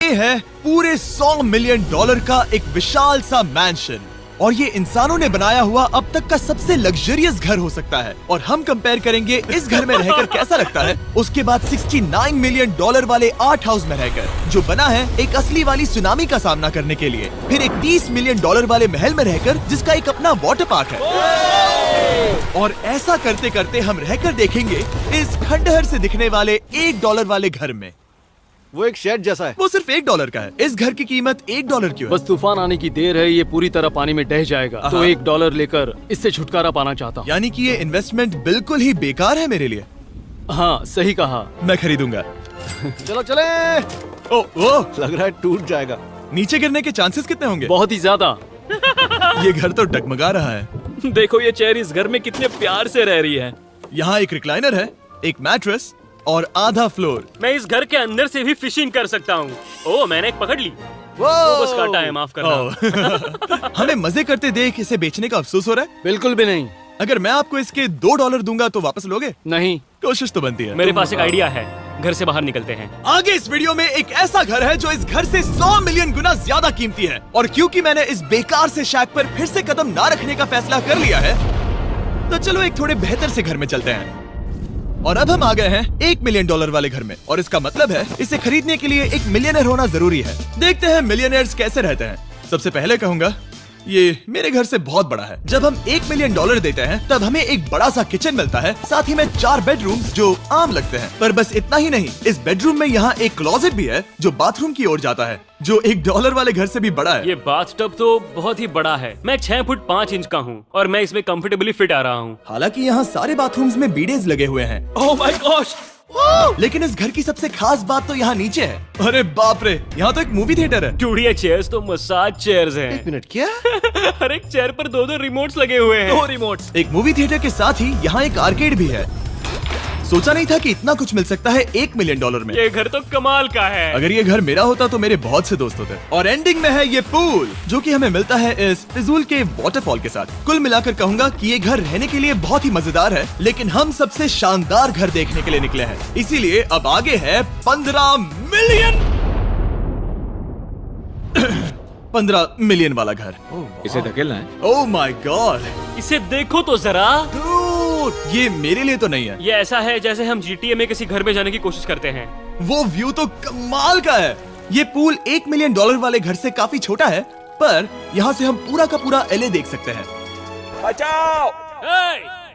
ये है पूरे $100 मिलियन का एक विशाल सा मैंशन, और ये इंसानों ने बनाया हुआ अब तक का सबसे लग्जरियस घर हो सकता है। और हम कंपेयर करेंगे इस घर में रहकर कैसा लगता है उसके बाद $69 मिलियन वाले आर्ट हाउस में रहकर, जो बना है एक असली वाली सुनामी का सामना करने के लिए। फिर एक $30 मिलियन वाले महल में रहकर जिसका एक अपना वाटर पार्क है। और ऐसा करते करते हम रहकर देखेंगे इस खंडहर से दिखने वाले $1 वाले घर में। वो एक शेड जैसा है। वो सिर्फ $1 का है। इस घर की कीमत $1 क्यों है? बस तूफान आने की देर है, ये पूरी तरह पानी में ढह जाएगा, तो $1 लेकर इससे छुटकारा पाना चाहता हूँ। यानी कि ये इन्वेस्टमेंट बिल्कुल ही बेकार है मेरे लिए। हाँ सही कहा। मैं खरीदूंगा। चलो चले। ओ, लग रहा है टूट जाएगा। नीचे गिरने के चांसेस कितने होंगे? बहुत ही ज्यादा। ये घर तो डगमगा रहा है। देखो ये चेयर इस घर में कितने प्यार से रह रही है। यहाँ एक रिक्लाइनर है, एक मैट्रेस और आधा फ्लोर। मैं इस घर के अंदर से भी फिशिंग कर सकता हूँ। ओह मैंने एक पकड़ ली। वो बस काटा है, माफ करना। हमें मजे करते देख इसे बेचने का अफसोस हो रहा है? बिल्कुल भी नहीं। अगर मैं आपको इसके $2 दूंगा तो वापस लोगे? नहीं। कोशिश तो बनती है। मेरे पास एक आइडिया है, घर से बाहर निकलते हैं। आगे इस वीडियो में एक ऐसा घर है जो इस घर से 100 मिलियन गुना ज्यादा कीमती है, और क्योंकि मैंने इस बेकार से शैक पर फिर से कदम ना रखने का फैसला कर लिया है, तो चलो एक थोड़े बेहतर से घर में चलते हैं। और अब हम आ गए हैं $1 मिलियन वाले घर में, और इसका मतलब है इसे खरीदने के लिए एक मिलियनर होना जरूरी है। देखते हैं मिलियनर्स कैसे रहते हैं। सबसे पहले कहूंगा ये मेरे घर से बहुत बड़ा है। जब हम $1 मिलियन देते हैं तब हमें एक बड़ा सा किचन मिलता है, साथ ही में 4 बेडरूम्स जो आम लगते हैं। पर बस इतना ही नहीं, इस बेडरूम में यहाँ एक क्लोजेट भी है जो बाथरूम की ओर जाता है, जो $1 वाले घर से भी बड़ा है। ये बाथटब तो बहुत ही बड़ा है। मैं 6 फुट 5 इंच का हूँ और मैं इसमें कंफर्टेबली फिट आ रहा हूँ। हालांकि यहाँ सारे बाथरूम्स में बीडेज लगे हुए हैं। Oh my gosh! लेकिन इस घर की सबसे खास बात तो यहाँ नीचे है। अरे बाप रे, यहाँ तो एक मूवी थिएटर है। चूड़िया चेयर्स तो मसाज चेयर्स हैं। 1 मिनट, क्या? हर एक चेयर पर 2-2 रिमोट्स लगे हुए हैं। 2 रिमोट्स। एक मूवी थिएटर के साथ ही यहाँ एक आर्केड भी है। सोचा नहीं था कि इतना कुछ मिल सकता है $1 मिलियन में। ये घर तो कमाल का है। अगर ये घर मेरा होता तो मेरे बहुत से दोस्त होते। और एंडिंग में है ये पूल, जो कि हमें मिलता है इस फिजूल के वाटरफॉल के साथ। कुल मिलाकर कहूंगा कि ये घर रहने के लिए बहुत ही मजेदार है, लेकिन हम सबसे शानदार घर देखने के लिए निकले हैं, इसीलिए अब आगे है 15 मिलियन वाला घर। इसे धकेलना है। ओह माय गॉड, इसे देखो तो जरा। ये मेरे लिए तो नहीं है। ये ऐसा है जैसे हम GTA में किसी घर में जाने की कोशिश करते हैं। वो व्यू तो कमाल का है। ये पूल $1 मिलियन वाले घर से काफी छोटा है, पर यहाँ से हम पूरा का पूरा LA देख सकते हैं। बचाओ!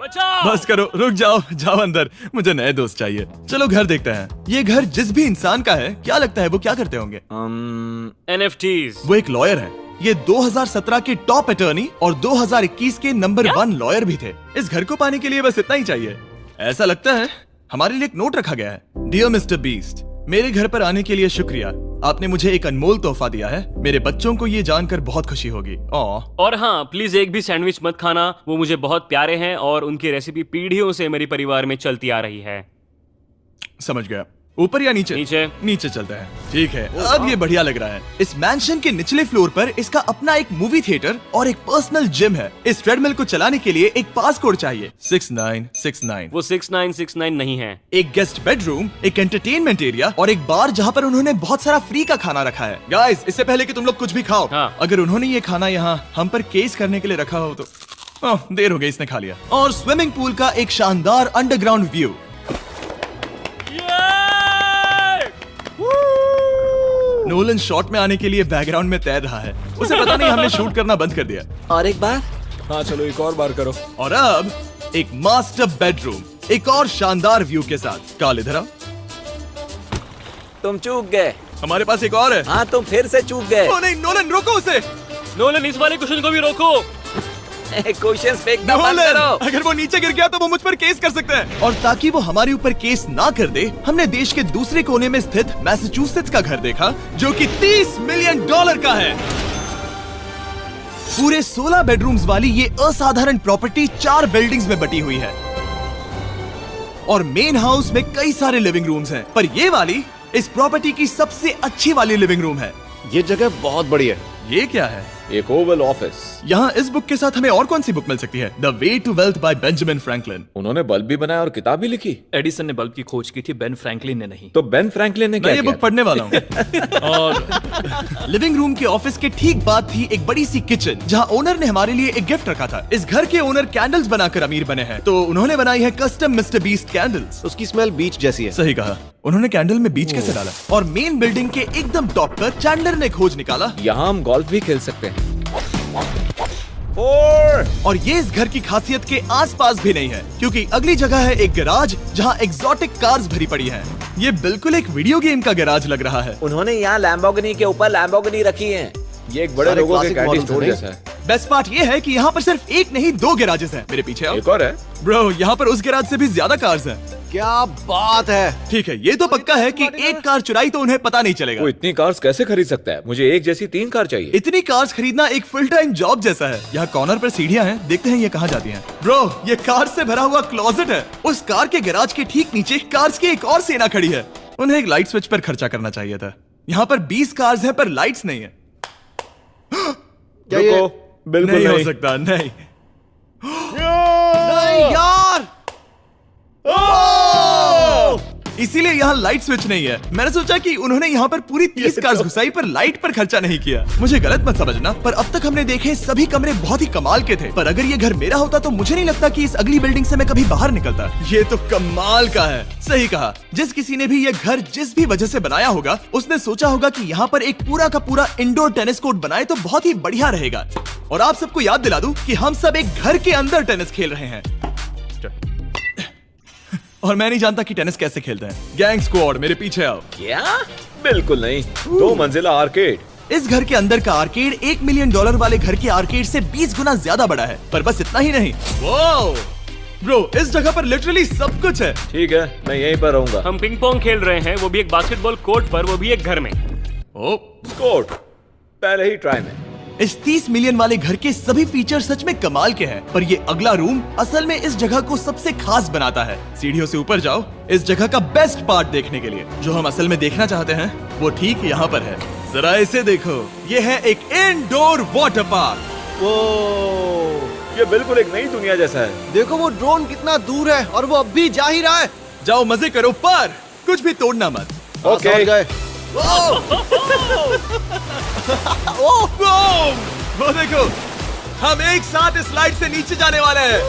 बचाओ! बस करो, रुक जाओ, जाओ अंदर, मुझे नए दोस्त चाहिए। चलो घर देखते हैं। ये घर जिस भी इंसान का है, क्या लगता है वो क्या करते होंगे? NFTs। वो एक लॉयर है। ये 2017 के टॉप अटर्नी और 2021 के नंबर 1 लॉयर भी थे। इस घर को पाने के लिए बस इतना ही चाहिए। ऐसा लगता है हमारे लिए एक नोट रखा गया है। डियर मिस्टर बीस्ट, मेरे घर पर आने के लिए शुक्रिया। आपने मुझे एक अनमोल तोहफा दिया है। मेरे बच्चों को ये जानकर बहुत खुशी होगी। और हाँ, प्लीज एक भी सैंडविच मत खाना, वो मुझे बहुत प्यारे हैं और उनकी रेसिपी पीढ़ियों से मेरे परिवार में चलती आ रही है। समझ गया। ऊपर या नीचे? नीचे। नीचे चलते हैं। ठीक है, अब ये बढ़िया लग रहा है। इस मैंशन के निचले फ्लोर पर इसका अपना एक मूवी थिएटर और एक पर्सनल जिम है। इस ट्रेडमिल को चलाने के लिए एक पास कोड चाहिए, 6969। वो 6969 नहीं है। एक गेस्ट बेडरूम, एक एंटरटेनमेंट एरिया और एक बार जहाँ पर उन्होंने बहुत सारा फ्री का खाना रखा है। गाइस, इससे पहले कि तुम लोग कुछ भी खाओ, अगर उन्होंने ये खाना यहाँ हम पर केस करने के लिए रखा हो तो देर हो गई, इसने खा लिया। और स्विमिंग पूल का एक शानदार अंडरग्राउंड व्यू। नोलन शॉट में आने के लिए बैकग्राउंड में तैर रहा है। उसे पता नहीं हमने शूट करना बंद कर दिया। और एक बार? हाँ चलो एक और बार करो। और अब एक मास्टर बेडरूम, एक और शानदार व्यू के साथ। काल इधर आओ। तुम चूक गए। हमारे पास एक और है। हाँ तुम फिर से चूक गए। ओ नहीं, नोलन रोको उसे। नोलन, इस वाले क्वेश्चन को भी रोको। क्वेश्चन फेंकना बंद करो। अगर वो नीचे गिर गया तो वो मुझ पर केस कर सकते हैं। और ताकि वो हमारे ऊपर केस ना कर दे, हमने देश के दूसरे कोने में स्थित मैसाचुसेट्स का घर देखा, जो कि $30 मिलियन का है। पूरे 16 बेडरूम्स वाली ये असाधारण प्रॉपर्टी 4 बिल्डिंग्स में बटी हुई है और मेन हाउस में कई सारे लिविंग रूम्स हैं, पर ये वाली इस प्रॉपर्टी की सबसे अच्छी वाली लिविंग रूम है। ये जगह बहुत बड़ी है। ये क्या है? एक ओवल ऑफिस। यहाँ इस बुक के साथ हमें और कौन सी बुक मिल सकती है? The way to wealth by Benjamin Franklin. उन्होंने बल्ब भी बनाया और किताब भी लिखी। एडिसन ने बल्ब की खोज की थी, बेन फ्रैंकलिन ने नहीं। तो बेन फ्रैंकलिन ने मैं क्या ये किया? बुक पढ़ने वाला हूँ। और लिविंग रूम के ऑफिस के ठीक बाद थी एक बड़ी सी किचन, जहाँ ओनर ने हमारे लिए एक गिफ्ट रखा था। इस घर के ओनर कैंडल्स बनाकर अमीर बने हैं, तो उन्होंने बनाई है कस्टम मिस्टर बीस्ट कैंडल्स। उसकी स्मेल बीच जैसी है। सही कहा। उन्होंने कैंडल में बीच कैसे डाला? और मेन बिल्डिंग के एकदम टॉप पर चैंडलर ने खोज निकाला। यहाँ हम गोल्फ भी खेल सकते हैं। और ये इस घर की खासियत के आसपास भी नहीं है, क्योंकि अगली जगह है एक गैराज जहाँ एग्जॉटिक कार्स भरी पड़ी हैं। ये बिल्कुल एक वीडियो गेम का गैराज लग रहा है। उन्होंने यहाँ लैम्बोर्गिनी के ऊपर लैम्बोर्गिनी रखी है। ये एक बड़े सारे लोगों के classic कैंडी models स्टोर हैं। जैसा है। बेस्ट पार्ट ये है कि यहाँ पर सिर्फ एक नहीं 2 गैराजेस हैं। मेरे पीछे आओ। एक और है। ब्रो, यहाँ पर उस गैराज से भी ज्यादा कार्स हैं। क्या बात है। ठीक है, ये तो पक्का है कि एक कार चुराई तो उन्हें पता नहीं चलेगा। वो इतनी कार्स कैसे खरीद सकता है? मुझे एक जैसी 3 कार चाहिए। इतनी कार्स खरीदना एक फुल टाइम जॉब जैसा है। यहाँ कॉर्नर पर सीढ़ियाँ हैं, देखते हैं ये कहाँ जाती हैं। ब्रो, ये कार से भरा हुआ क्लोजेट है। उस कार के गैराज के ठीक नीचे कार्स की एक और सेना खड़ी है। उन्हें एक लाइट स्विच पर खर्चा करना चाहिए था। यहाँ पर 20 कार्स हैं पर लाइट्स नहीं है। रुको, बिल्कुल नहीं हो नहीं। सकता, नहीं। नहीं यार। इसीलिए यहाँ लाइट स्विच नहीं है। मैंने सोचा कि उन्होंने यहाँ पर पूरी 30 कार्स घुसाई पर लाइट पर खर्चा नहीं किया। मुझे गलत मत समझना, पर अब तक हमने देखे सभी कमरे बहुत ही कमाल के थे। पर अगर ये घर मेरा होता तो मुझे नहीं लगता कि इस अगली बिल्डिंग से मैं कभी बाहर निकलता। ये तो कमाल का है। सही कहा। जिस किसी ने भी ये घर जिस भी वजह से बनाया होगा, उसने सोचा होगा कि यहाँ पर एक पूरा का पूरा इंडोर टेनिस कोर्ट बनाए तो बहुत ही बढ़िया रहेगा। और आप सबको याद दिला दूं कि हम सब एक घर के अंदर टेनिस खेल रहे हैं। और मैं नहीं जानता कि टेनिस कैसे खेलते हैं। गैंग स्क्वाड, मेरे पीछे आओ। क्या? बिल्कुल नहीं। 2 मंजिला आर्केड। इस घर के अंदर का आर्केड $1 मिलियन वाले घर के आर्केड से 20 गुना ज्यादा बड़ा है। पर बस इतना ही नहीं। वाओ! ब्रो, इस जगह पर लिटरली सब कुछ है। ठीक है, मैं यहीं पर रहूंगा। हम पिंग पोंग खेल रहे हैं, वो भी एक बास्केटबॉल कोर्ट पर, वो भी एक घर में। ओ, स्कोर पहले ही ट्राई में। इस 30 मिलियन वाले घर के सभी फीचर सच में कमाल के हैं, पर ये अगला रूम असल में इस जगह को सबसे खास बनाता है। सीढ़ियों से ऊपर जाओ इस जगह का बेस्ट पार्ट देखने के लिए। जो हम असल में देखना चाहते हैं वो ठीक यहाँ पर है। जरा इसे देखो, ये है एक इंडोर वाटर पार्क। वो ये बिल्कुल एक नई दुनिया जैसा है। देखो वो ड्रोन कितना दूर है और वो अब भी जा ही रहा है। जाओ मजे करो, पर कुछ भी तोड़ना मत। ओके। वो देखो, हम एक साथ इस स्लाइड से नीचे जाने वाले हैं।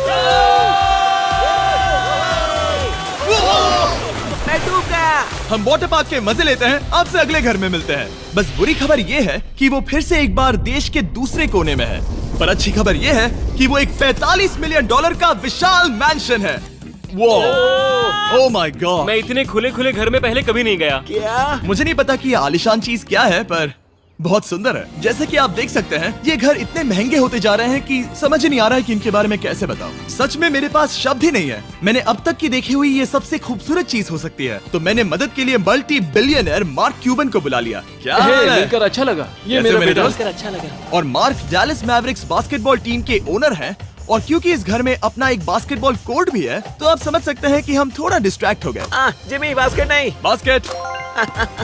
मैं डूब गया। हम वाटर पार्क के मजे लेते हैं। आपसे अगले घर में मिलते हैं। बस बुरी खबर ये है कि वो फिर से एक बार देश के दूसरे कोने में है। पर अच्छी खबर ये है कि वो एक $45 मिलियन का विशाल मैंशन है। Oh my God! मैं इतने खुले खुले घर में पहले कभी नहीं गया। क्या? मुझे नहीं पता कि ये आलीशान चीज क्या है, पर बहुत सुंदर है। जैसे कि आप देख सकते हैं, ये घर इतने महंगे होते जा रहे हैं कि समझ नहीं आ रहा है कि इनके बारे में कैसे बताऊं। सच में मेरे पास शब्द ही नहीं है। मैंने अब तक की देखी हुई ये सबसे खूबसूरत चीज हो सकती है। तो मैंने मदद के लिए मल्टी बिलियनर मार्क क्यूबन को बुला लिया। क्या हाल है? मिलकर अच्छा लगा। ये कैसे मेरा मेरे बेटा। दोस्त? अच्छा लगा। और mark Dallas Mavericks basketball team के ओनर हैं। और क्योंकि इस घर में अपना एक बास्केटबॉल कोर्ट भी है, तो आप समझ सकते हैं कि हम थोड़ा डिस्ट्रैक्ट हो गए। जिमी, बास्केट नहीं। बास्केट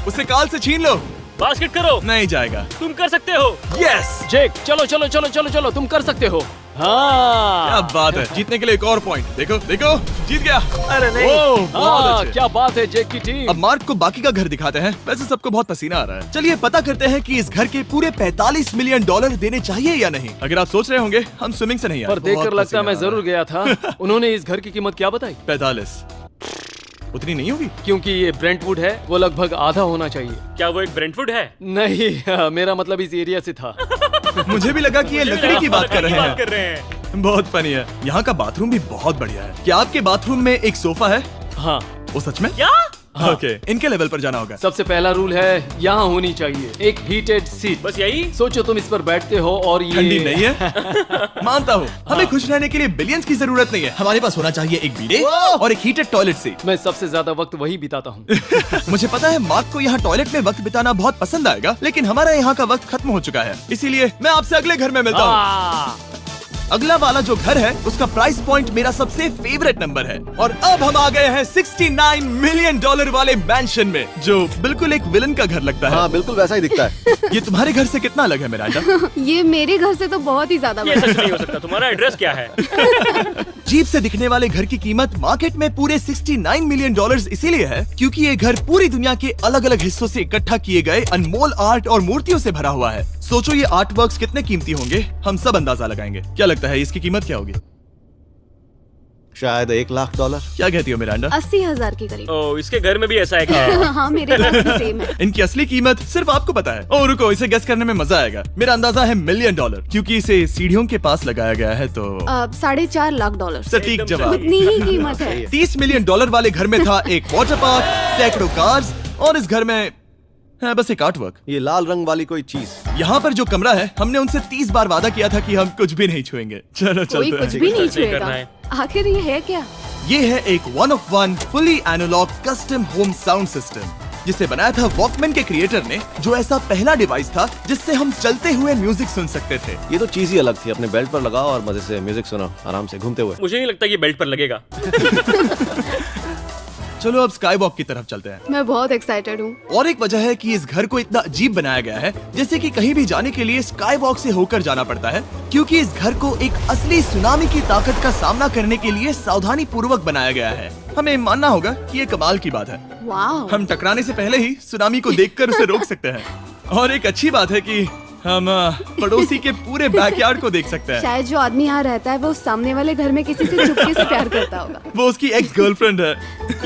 उसे काल से छीन लो। बास्केट करो। नहीं जाएगा। तुम कर सकते हो। यस! जेक, चलो चलो चलो चलो चलो, तुम कर सकते हो। हाँ, क्या बात है। जीतने के लिए एक और पॉइंट। देखो देखो, जीत गया। अरे नहीं। ओह, बहुत हाँ, अच्छे। क्या बात है जेक की टीम। अब मार्क को बाकी का घर दिखाते हैं। वैसे सबको बहुत पसीना आ रहा है। चलिए पता करते हैं कि इस घर के पूरे $45 मिलियन देने चाहिए या नहीं। अगर आप सोच रहे होंगे हम स्विमिंग से नहीं आए, पर देखकर बहुत लगता पसीना मैं आ रहा जरूर गया था। उन्होंने इस घर की कीमत क्या बताई? 45 उतनी नहीं होगी। क्योंकि ये ब्रेंटवुड है, वो लगभग आधा होना चाहिए। क्या वो एक ब्रेंटफुड है? नहीं, मेरा मतलब इस एरिया से था। मुझे भी लगा कि ये लकड़ी की बात कर रहे कर हैं। रहे हैं। बहुत फनी है। यहाँ का बाथरूम भी बहुत बढ़िया है। क्या आपके बाथरूम में एक सोफा है? हाँ, वो सच में? क्या? ओके, इनके लेवल पर जाना होगा। सबसे पहला रूल है यहाँ होनी चाहिए एक हीटेड सीट। बस यही? सोचो तुम इस पर बैठते हो और ये ठंडी नहीं है। मानता हूँ, हमें खुश रहने के लिए बिलियंस की जरूरत नहीं है। हमारे पास होना चाहिए एक बीडे और एक हीटेड टॉयलेट सीट। मैं सबसे ज्यादा वक्त वही बिताता हूँ। मुझे पता है मार्क को यहाँ टॉयलेट में वक्त बिताना बहुत पसंद आएगा, लेकिन हमारा यहाँ का वक्त खत्म हो चुका है। इसीलिए मैं आपसे अगले घर में मिलता हूँ। अगला वाला जो घर है उसका प्राइस पॉइंट मेरा सबसे फेवरेट नंबर है। और अब हम आ गए हैं $69 मिलियन वाले मैंशन में, जो बिल्कुल एक विलन का घर लगता है। हाँ बिल्कुल वैसा ही दिखता है। ये तुम्हारे घर से कितना अलग है मिरांडा? ये मेरे घर से तो बहुत ही ज्यादा ये बड़ा सच नहीं हो सकता। तुम्हारा एड्रेस क्या है? जीप से दिखने वाले घर की कीमत मार्केट में पूरे $69 मिलियन इसीलिए है क्योंकि ये घर पूरी दुनिया के अलग अलग हिस्सों से इकट्ठा किए गए अनमोल आर्ट और मूर्तियों से भरा हुआ है। सोचो ये आर्ट वर्क्स कितने कीमती होंगे, हम सब अंदाजा लगाएंगे। क्या लगता है इसकी कीमत क्या होगी? शायद $1 लाख। क्या कहती हो मिरांडा? 80,000 के करीब। ओ, इसके घर में भी ऐसा है क्या? हाँ मेरे पास भी सेम है। इनकी असली कीमत सिर्फ आपको पता है। और रुको, इसे गेस करने में मजा आएगा। मेरा अंदाजा है $1 मिलियन क्योंकि इसे सीढ़ियों के पास लगाया गया है। तो $4.5 लाख। सटीक जवाब। उतनी ही कीमत है। $30 मिलियन वाले घर में था एक वाटर पार्क, सैकड़ों कार्स और इस घर में है बस एक आर्ट वर्क। ये लाल रंग वाली कोई चीज। यहाँ पर जो कमरा है, हमने उनसे 30 बार वादा किया था कि हम कुछ भी नहीं छुएंगे। चलो कोई चलते कुछ हैं। भी नहीं सही करना छुएगा। है। आखिर ये है क्या? ये है एक 1 of 1 fully analog custom home sound system, जिसे बनाया था वॉकमैन के क्रिएटर ने, जो ऐसा पहला डिवाइस था जिससे हम चलते हुए म्यूजिक सुन सकते थे। ये तो चीज ही अलग थी। अपने बेल्ट पर लगाओ और मजे से म्यूजिक सुनो आराम से घूमते हुए। मुझे नहीं लगता ये बेल्ट पर लगेगा। चलो अब स्काई वॉक की तरफ चलते हैं। मैं बहुत एक्साइटेड हूँ। और एक वजह है कि इस घर को इतना अजीब बनाया गया है, जैसे कि कहीं भी जाने के लिए स्काई वॉक से होकर जाना पड़ता है, क्योंकि इस घर को एक असली सुनामी की ताकत का सामना करने के लिए सावधानी पूर्वक बनाया गया है। हमें मानना होगा कि ये कमाल की बात है। वाह। हम टकराने से पहले ही सुनामी को देखकर उसे रोक सकते हैं। और एक अच्छी बात है कि हम पड़ोसी के पूरे बैकयार्ड को देख सकते हैं। शायद जो आदमी यहाँ रहता है वो सामने वाले घर में किसी से चुपके से प्यार करता होगा। वो उसकी एक्स गर्लफ्रेंड है।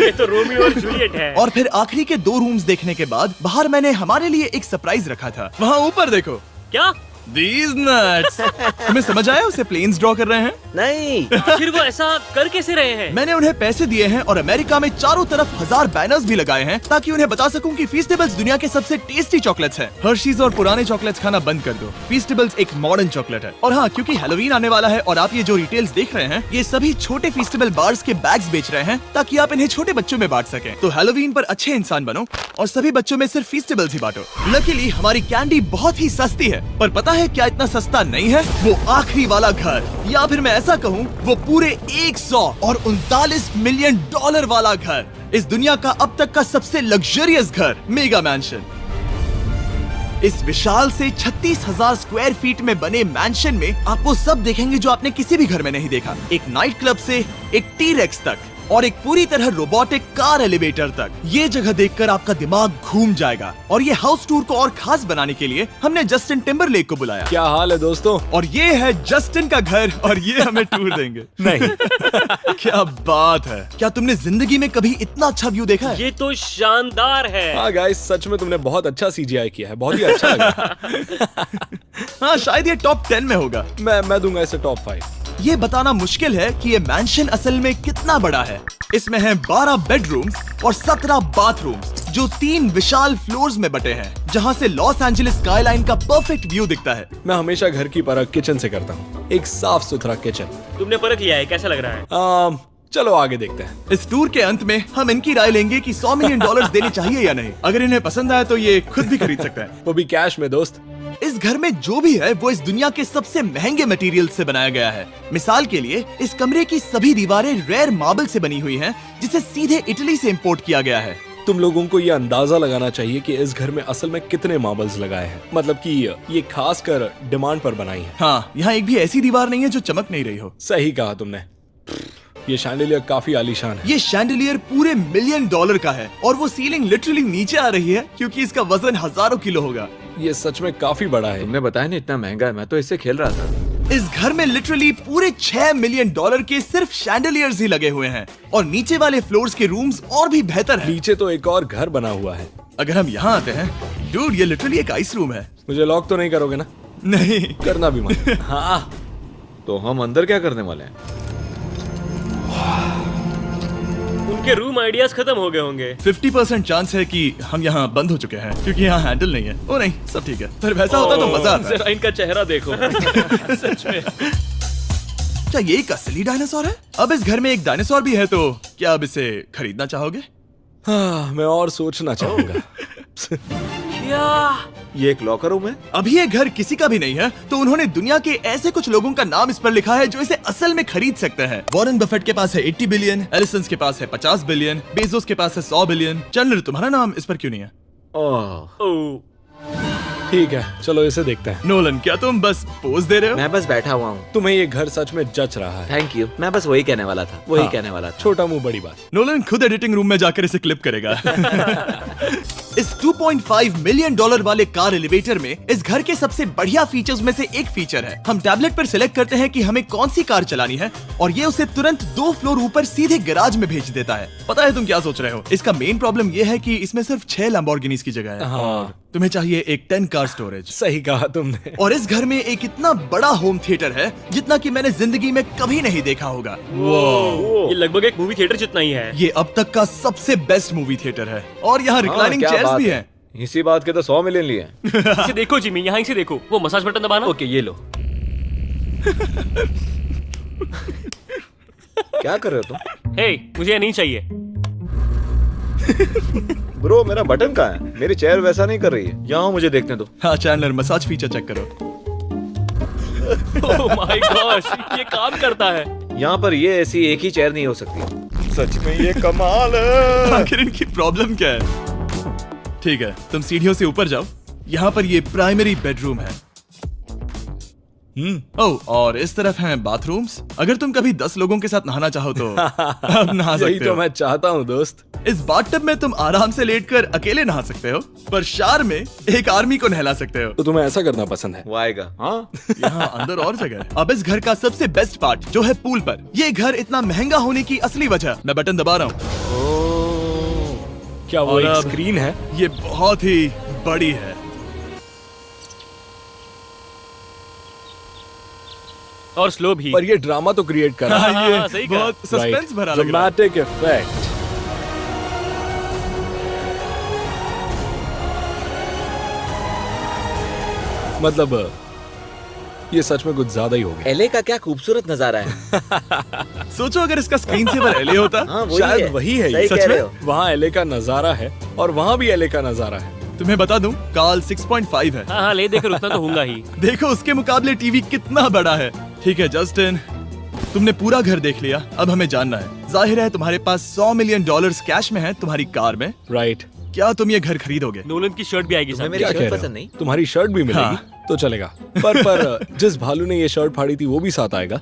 ये तो रोमियो और जूलियट है। और फिर आखिरी के 2 रूम्स देखने के बाद बाहर मैंने हमारे लिए एक सरप्राइज रखा था। वहाँ ऊपर देखो। क्या? These nuts! तुम्हें समझ आया उसे प्लेन्स ड्रॉ कर रहे हैं? नहीं। फिर वो ऐसा कर कैसे रहे हैं? मैंने उन्हें पैसे दिए हैं और अमेरिका में चारों तरफ 1000 बैनर्स भी लगाए हैं ताकि उन्हें बता सकूं कि फीस्टेबल्स दुनिया के सबसे टेस्टी चॉकलेट्स हैं। हर्शीज और पुराने चॉकलेट्स खाना बंद कर दो। फीस्टेबल्स एक मॉडर्न चॉकलेट है। और हाँ, क्योंकि हैलोवीन आने वाला है और आप ये जो रिटेल्स देख रहे हैं, ये सभी छोटे फीस्टेबल बार्स के बैग्स बेच रहे हैं ताकि आप इन्हें छोटे बच्चों में बांट सकें। तो हैलोवीन पर अच्छे इंसान बनो और सभी बच्चों में सिर्फ फीस्टेबल्स ही बांटो। लकीली हमारी कैंडी बहुत ही सस्ती है, पर पता है क्या इतना सस्ता नहीं है? वो आखिरी वाला घर, या फिर मैं ऐसा कहूँ वो पूरे 139 मिलियन वाला घर। इस दुनिया का अब तक का सबसे लग्जरियस घर, मेगा मैंशन। इस विशाल से 36,000 स्क्वायर फीट में बने मैंशन में आप वो सब देखेंगे जो आपने किसी भी घर में नहीं देखा। एक नाइट क्लब से एक टी-रेक्स तक और एक पूरी तरह रोबोटिक कार एलिवेटर तक। ये जगह देखकर आपका दिमाग घूम जाएगा। और ये हाउस टूर को और खास बनाने के लिए हमने जस्टिन टिम्बरलेक को बुलाया। क्या हाल है दोस्तों? और ये है जस्टिन का घर और ये हमें टूर देंगे। नहीं। क्या बात है! क्या तुमने जिंदगी में कभी इतना अच्छा व्यू देखा है? ये तो शानदार है। हाँ गाइस, सच में तुमने बहुत अच्छा CGI किया है। बहुत ही अच्छा लगा। हाँ, शायद ये टॉप 10 में होगा। मैं दूंगा इसे टॉप 5। ये बताना मुश्किल है कि ये मैंशन असल में कितना बड़ा है। इसमें हैं 12 बेडरूम्स और 17 बाथरूम्स, जो 3 विशाल फ्लोर्स में बटे हैं, जहां से लॉस एंजलिस स्काईलाइन का परफेक्ट व्यू दिखता है। मैं हमेशा घर की परख किचन से करता हूँ। एक साफ सुथरा किचन। तुमने परख लिया है, कैसा लग रहा है? चलो आगे देखते हैं। इस टूर के अंत में हम इनकी राय लेंगे कि $100 मिलियन देने चाहिए या नहीं। अगर इन्हें पसंद आया तो ये खुद भी खरीद सकते हैं। वो भी कैश में दोस्त। इस घर में जो भी है वो इस दुनिया के सबसे महंगे मटेरियल से बनाया गया है। मिसाल के लिए इस कमरे की सभी दीवारें रेयर मार्बल से बनी हुई हैं, जिसे सीधे इटली से इंपोर्ट किया गया है। तुम लोगों को ये अंदाजा लगाना चाहिए कि इस घर में असल में कितने मार्बल्स लगाए हैं। मतलब कि ये खास कर डिमांड पर बनाई है। हाँ, यहाँ एक भी ऐसी दीवार नहीं है जो चमक नहीं रही हो। सही कहा तुमने। ये शैंडिलियर काफी आलीशान है। ये शैंडिलियर पूरे $1 मिलियन का है और वो सीलिंग लिटरली नीचे आ रही है क्योंकि इसका वजन हजारों किलो होगा। ये सच में काफी बड़ा है। तुमने बताया ना इतना महंगा है, मैं तो इससे खेल रहा था। इस घर में लिटरली पूरे $6 मिलियन के सिर्फ शैंडिलियर्स ही लगे हुए हैं और नीचे वाले फ्लोर्स के रूम्स और भी बेहतर हैं। नीचे तो एक और घर बना हुआ है। अगर हम यहाँ आते हैं, डूड, ये लिटरली एक आइस रूम है। मुझे लॉक तो नहीं करोगे ना? नहीं करना भी मत। हाँ, तो हम अंदर क्या करने वाले हैं? उनके रूम आइडियाज खत्म हो गए होंगे। 50% चांस है कि हम यहाँ बंद हो चुके हैं क्योंकि यहाँ हैंडल नहीं है। ओ नहीं, सब ठीक है। पर वैसा होता तो मजा आता। जरा इनका चेहरा देखो। सच में। क्या ये एक असली डायनासोर है? अब इस घर में एक डायनासोर भी है, तो क्या अब इसे खरीदना चाहोगे? हाँ, मैं और सोचना चाहूंगा। क्या ये एक लॉकर रूम है? अभी ये घर किसी का भी नहीं है, तो उन्होंने दुनिया के ऐसे कुछ लोगों का नाम इस पर लिखा है जो इसे असल में खरीद सकते हैं। वॉरेन बफेट के पास है 80 बिलियन, एलिसन के पास है 50 बिलियन, बेजोस के पास है 100 बिलियन। चैंडलर, तुम्हारा नाम इस पर क्यों नहीं है? ओह, ठीक है, चलो इसे देखते हैं। नोलन, क्या तुम बस पोज दे रहे हो? मैं बस बैठा हुआ हूँ। तुम्हें ये घर सच में जच रहा है। Thank you. मैं बस वही कहने वाला था, वही हाँ, कहने वाला था। छोटा मुंह बड़ी बात। नोलन खुद एडिटिंग रूम में जाकर इसे क्लिप करेगा। इस 2.5 मिलियन डॉलर वाले कार एलिवेटर में इस घर के सबसे बढ़िया फीचर्स में से एक फीचर है। हम टैबलेट पर सिलेक्ट करते हैं कि हमें कौन सी कार चलानी है और ये उसे तुरंत 2 फ्लोर ऊपर सीधे गैराज में भेज देता है। पता है तुम क्या सोच रहे हो? इसका मेन प्रॉब्लम ये है कि इसमें सिर्फ 6 लैम्बोर्गिनीज की जगह है। हाँ, तुम्हें चाहिए एक 10 कार स्टोरेज। सही कहा तुमने। और इस घर में एक इतना बड़ा होम थिएटर है जितना कि मैंने जिंदगी में कभी नहीं देखा होगा। ये लगभग एक मूवी थिएटर जितना ही है। ये अब तक का सबसे बेस्ट मूवी थिएटर है और यहाँ रिक्लाइनिंग क्या चेयर्स बात भी है। हैं। इसी बात के तो 100 मिलियन लिए हैं। इसे देखो जिमी, यहाँ इसे देखो, वो मसाज बटन दबाना। ओके, ये लो। क्या कर रहे हो तुम? हे, मुझे ये नहीं चाहिए। ब्रो, मेरा बटन कहाँ है? मेरी चेयर वैसा नहीं कर रही है। यहाँ मुझे देखने दो। हाँ चैंडलर, मसाज फीचर चेक करो। ओह माय गॉश, ये काम करता है। यहाँ पर ये ऐसी एक ही चेयर नहीं हो सकती। सच में ये कमाल है। आखिर इनकी प्रॉब्लम क्या है? ठीक है, तुम सीढ़ियों से ऊपर जाओ। यहाँ पर ये प्राइमरी बेडरूम है। ओह, और इस तरफ हैं बाथरूम्स। अगर तुम कभी 10 लोगों के साथ नहाना चाहो तो अब नहा यही सकते तो हो। मैं चाहता हूँ दोस्त। इस बाथटब में तुम आराम से लेटकर अकेले नहा सकते हो, पर शार में एक आर्मी को नहला सकते हो। तो तुम्हें ऐसा करना पसंद है? वो आएगा। हाँ, यहाँ अंदर और जगह है। अब इस घर का सबसे बेस्ट पार्ट जो है पूल पर। ये घर इतना महंगा होने की असली वजह, मैं बटन दबा रहा हूँ। क्या वो और एक अब- स्क्रीन है? ये बहुत ही बड़ी है। और स्लो भी। पर ये ड्रामा तो क्रिएट कर रहा है। हाँ, ये हाँ, सही कहा। बहुत सस्पेंस भरा लग रहा है। Dramatic effect. मतलब ये सच में कुछ ज्यादा ही हो गया। एले का क्या खूबसूरत नजारा है। सोचो अगर इसका स्क्रीन सेवर एलए होता। हाँ, शायद वही है ये। सही सच कह में? रहे हो। वहाँ एले का नजारा है और वहाँ भी एले का नजारा है। तुम्हें बता दूं, काल 6.5 है। हाँ हाँ, ले देकर उतना तो होगा ही। देखो उसके मुकाबले टीवी कितना बड़ा है। ठीक है जस्टिन, तुमने पूरा घर देख लिया। अब हमें जानना है, जाहिर है तुम्हारे पास 100 मिलियन डॉलर्स कैश में है तुम्हारी कार में। राइट। क्या तुम ये घर खरीदोगे? नोलन की शर्ट भी आएगी तुम्हें साथ। मेरी क्या कह शर्ट रहे पसंद हो? नहीं? तुम्हारी शर्ट भी मिलेगी हाँ। तो चलेगा। पर जिस भालू ने ये शर्ट फाड़ी थी वो भी साथ आएगा।